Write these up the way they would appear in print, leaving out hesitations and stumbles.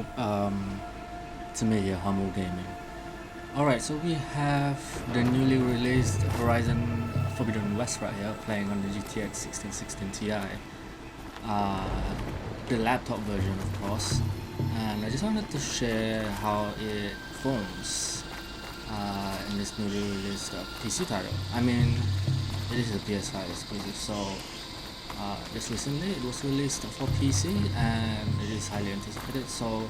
you? To me here, Humble Gaming. Alright, so we have the newly released Horizon Forbidden West right here, playing on the GTX 1616 Ti. The laptop version, of course. And I just wanted to share how it performs in this newly released PC title. I mean, it is a PS5 exclusive, so just recently it was released for PC and it is highly anticipated, so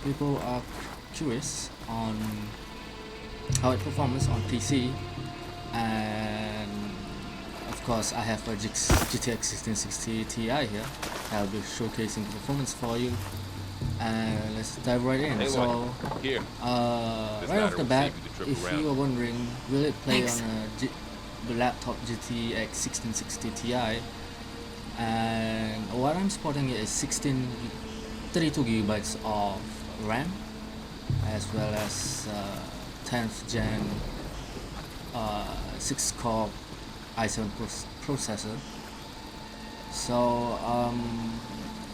people are curious on how it performs on PC. And of course I have a GTX 1660 Ti here. I'll be showcasing the performance for you, and let's dive right in. Hey, So here. right off the bat, if around. you are wondering, will it play Thanks. on the laptop GTX 1660 Ti? And what I'm spotting here is 32 gigabytes of RAM, as well as 10th gen 6-core i7 processor. So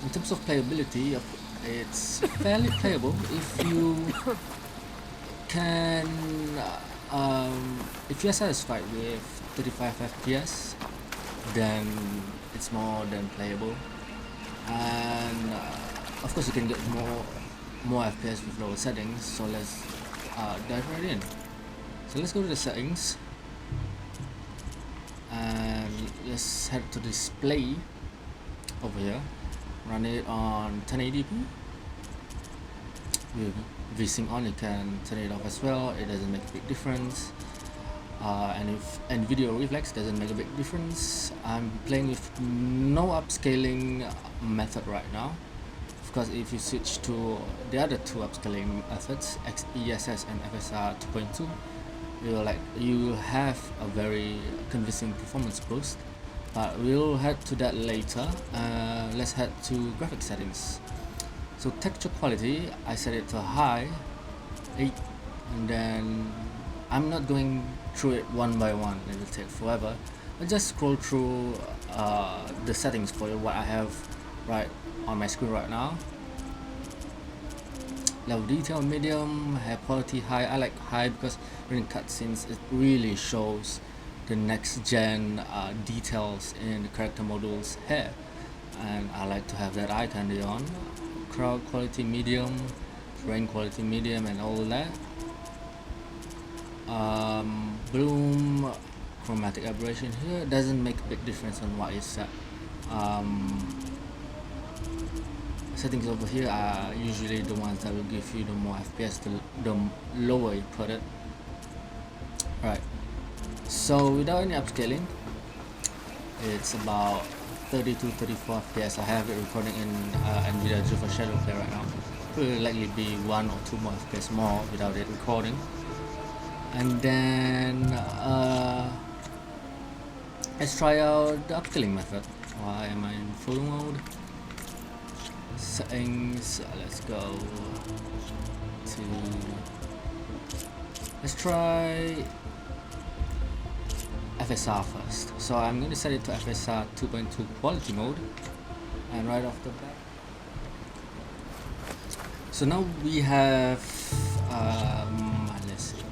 in terms of playability, it's fairly playable if you can if you're satisfied with 35 FPS, then it's more than playable. And of course you can get more FPS with lower settings, so let's dive right in. So let's go to the settings and let's head to display over here. Run it on 1080p. With VSync on, you can turn it off as well. It doesn't make a big difference. And video reflex doesn't make a big difference. I'm playing with no upscaling method right now. Of course, if you switch to the other two upscaling methods, Xess and FSR 2.2, you have a very convincing performance boost. But we'll head to that later. Let's head to graphic settings. So texture quality, I set it to high, 8, and then I'm not going through it one by one, it will take forever. I'll just scroll through the settings for you, what I have right on my screen right now. Level detail medium, hair quality high. I like high because during cutscenes it really shows the next gen details in the character model's hair, and I like to have that eye candy on. Crowd quality medium, terrain quality medium, and all that. Bloom, chromatic aberration here doesn't make a big difference on what is set. Settings over here are usually the ones that will give you the more FPS, the lower you put it. Right, so without any upscaling, it's about 32-34 FPS. I have it recording in nvidia GeForce Shadow Play right now. Will likely be 1 or 2 more FPS more without it recording. And then let's try out the upscaling method. Why am I in full mode? Settings, let's go to, let's try FSR first. So I'm going to set it to FSR 2.2 quality mode, and right off the bat, so now we have let's see,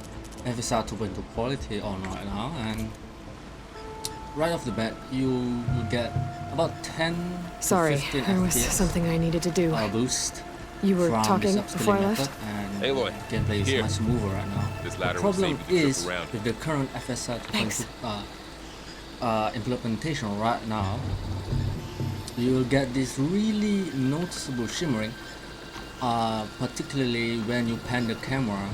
FSR 2.2 quality on right now, and right off the bat you will get about 10 Sorry, to 15 there was FPS something I needed to do. boost. You were from talking this before I upscaling left? method, and Hey, Lloyd. gameplay is Here. much smoother right now. This The ladder will problem save you the trip is around. with the current FSR Thanks. 2.2 implementation right now, you will get this really noticeable shimmering, particularly when you pan the camera.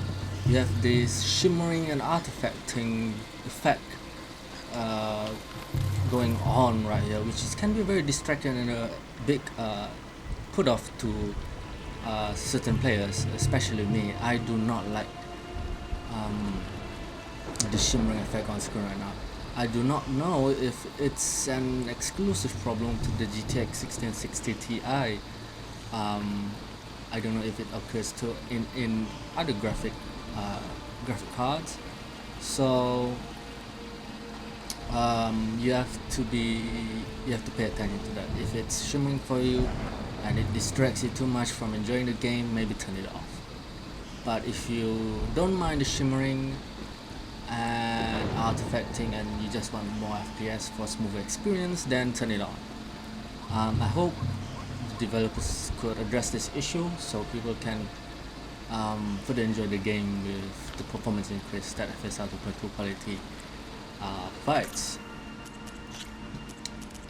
You have this shimmering and artifacting effect going on right here, which can be very distracting and a big put off to certain players, especially me. I do not like the shimmering effect on screen right now. I do not know if it's an exclusive problem to the GTX 1660 Ti. I don't know if it occurs to in other graphic cards. So you have to pay attention to that. If it's shimmering for you and it distracts you too much from enjoying the game, maybe turn it off. But if you don't mind the shimmering and artifacting and you just want more FPS for smoother experience, then turn it on. I hope developers could address this issue so people can further enjoy the game with the performance increase that FSR 2.2 quality provides.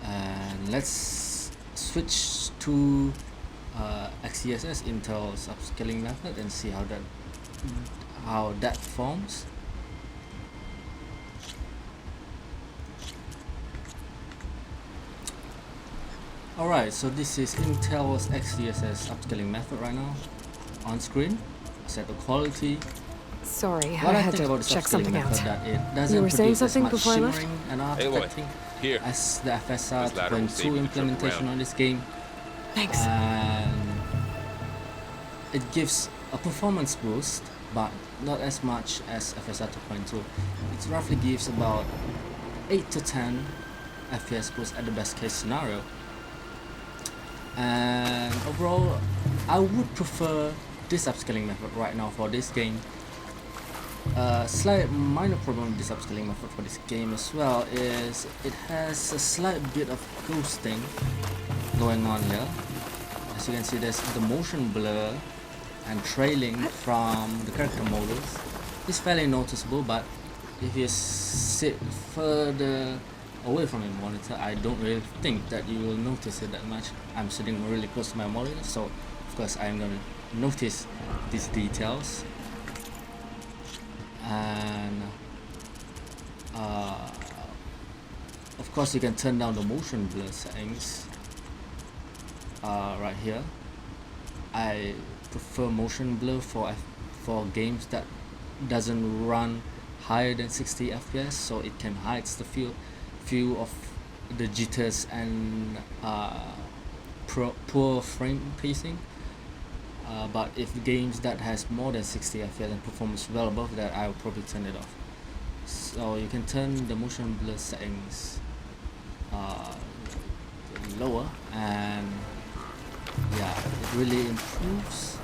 And let's switch to Xess, Intel's upscaling method, and see how that performs. Alright, so this is Intel's Xess upscaling method right now on screen. Set the quality. Sorry, What I I had think about to this check upscaling something method out. that it doesn't You were saying produce as something much before I left? shimmering and Aloy, artifacting here. as the FSR This ladder will save 2.2 you the trip implementation around. on this game, Thanks. and it gives a performance boost, but not as much as FSR 2.2. It roughly gives about 8 to 10 FPS boost at the best case scenario. And overall, I would prefer this upscaling method right now for this game. Slight minor problem with this upscaling method for this game as well is it has a slight bit of ghosting going on here. As you can see, there's the motion blur and trailing from the character models. It's fairly noticeable, but if you sit further away from your monitor, I don't really think that you will notice it that much. I'm sitting really close to my monitor, so of course I'm gonna notice these details. And of course you can turn down the motion blur settings right here. I prefer motion blur for games that doesn't run higher than 60 FPS, so it can hide the few of the jitters and poor frame pacing. But if games that has more than 60 FPS and performance well above that, I will probably turn it off. So you can turn the motion blur settings lower, and yeah, it really improves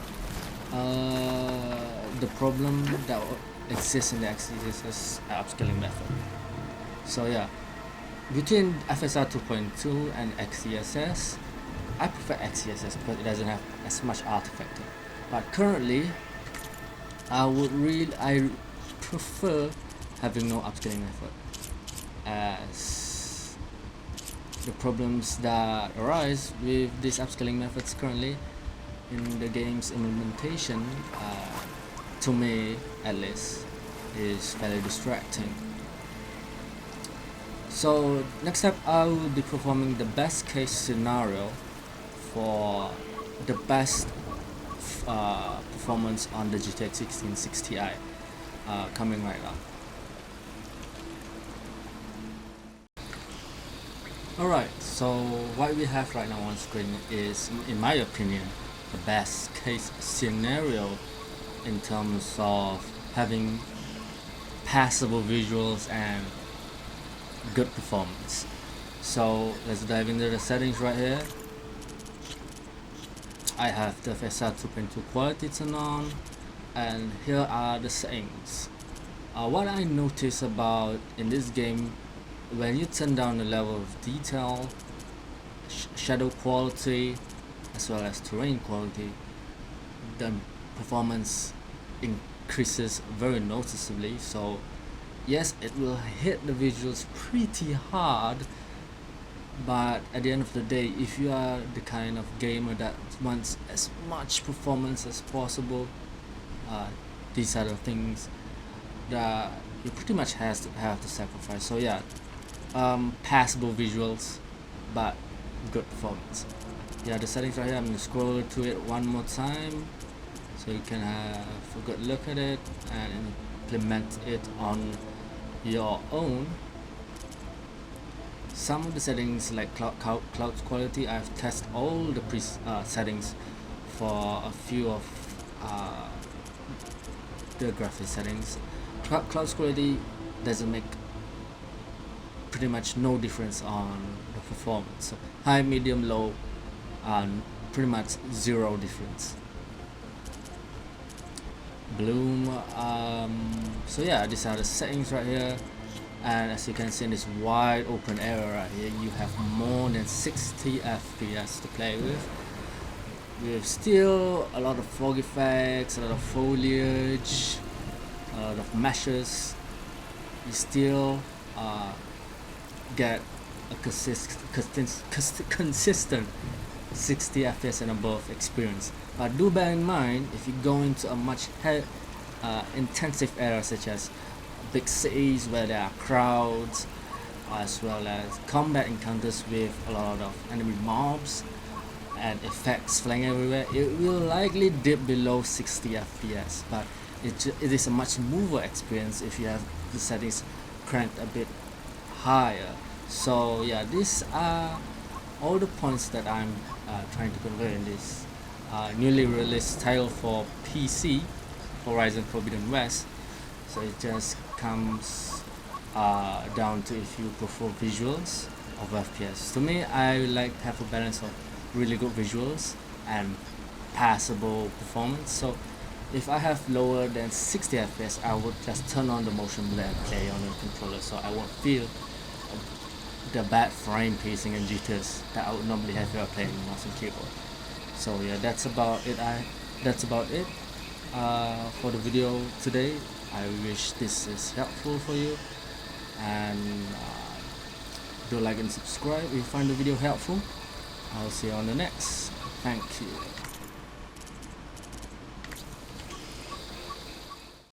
the problem that exists in the Xess upscaling method. So yeah, between FSR 2.2 and Xess, I prefer Xess because it doesn't have as much artifacting. But currently, I prefer having no upscaling method, as the problems that arise with these upscaling methods currently in the game's implementation, to me at least, is fairly distracting. So next up, I will be performing the best case scenario for the best performance on the GTX 1660 Ti coming right up. Alright, so what we have right now on screen is, in my opinion, the best case scenario in terms of having passable visuals and good performance. So let's dive into the settings right here. I have the FSR 2.2 quality turned on, and here are the settings. What I notice about in this game, when you turn down the level of detail, shadow quality, as well as terrain quality, the performance increases very noticeably. So yes, it will hit the visuals pretty hard, but at the end of the day, if you are the kind of gamer that wants as much performance as possible, these are the things that you pretty much have to sacrifice. So yeah, passable visuals but good performance. Yeah, the settings right here, I'm going to scroll to it one more time so you can have a good look at it and implement it on your own. Some of the settings like cloud quality, I've tested all the settings for a few of the graphics settings. Cloud quality doesn't make pretty much no difference on the performance. So high, medium, low, pretty much zero difference. Bloom. So yeah, these are the settings right here, and as you can see in this wide open area right here, you have more than 60 FPS to play with still a lot of fog effects, a lot of foliage, a lot of meshes. You still get a consistent 60 FPS and above experience. But do bear in mind, if you go into a much intensive area such as big cities where there are crowds, as well as combat encounters with a lot of enemy mobs and effects flying everywhere, it will likely dip below 60 FPS, but it is a much smoother experience if you have the settings cranked a bit higher. So yeah, these are all the points that I'm trying to convey in this newly released title for PC, Horizon Forbidden West. So it just comes down to if you prefer visuals of FPS. To me, I like to have a balance of really good visuals and passable performance. So if I have lower than 60 FPS, I would just turn on the motion blur and play on the controller, so I won't feel the bad frame pacing and jitters that I would normally have if I play on mouse and keyboard. So yeah, that's about it. For the video today. I wish this is helpful for you, and do like and subscribe if you find the video helpful. I'll see you on the next. Thank you.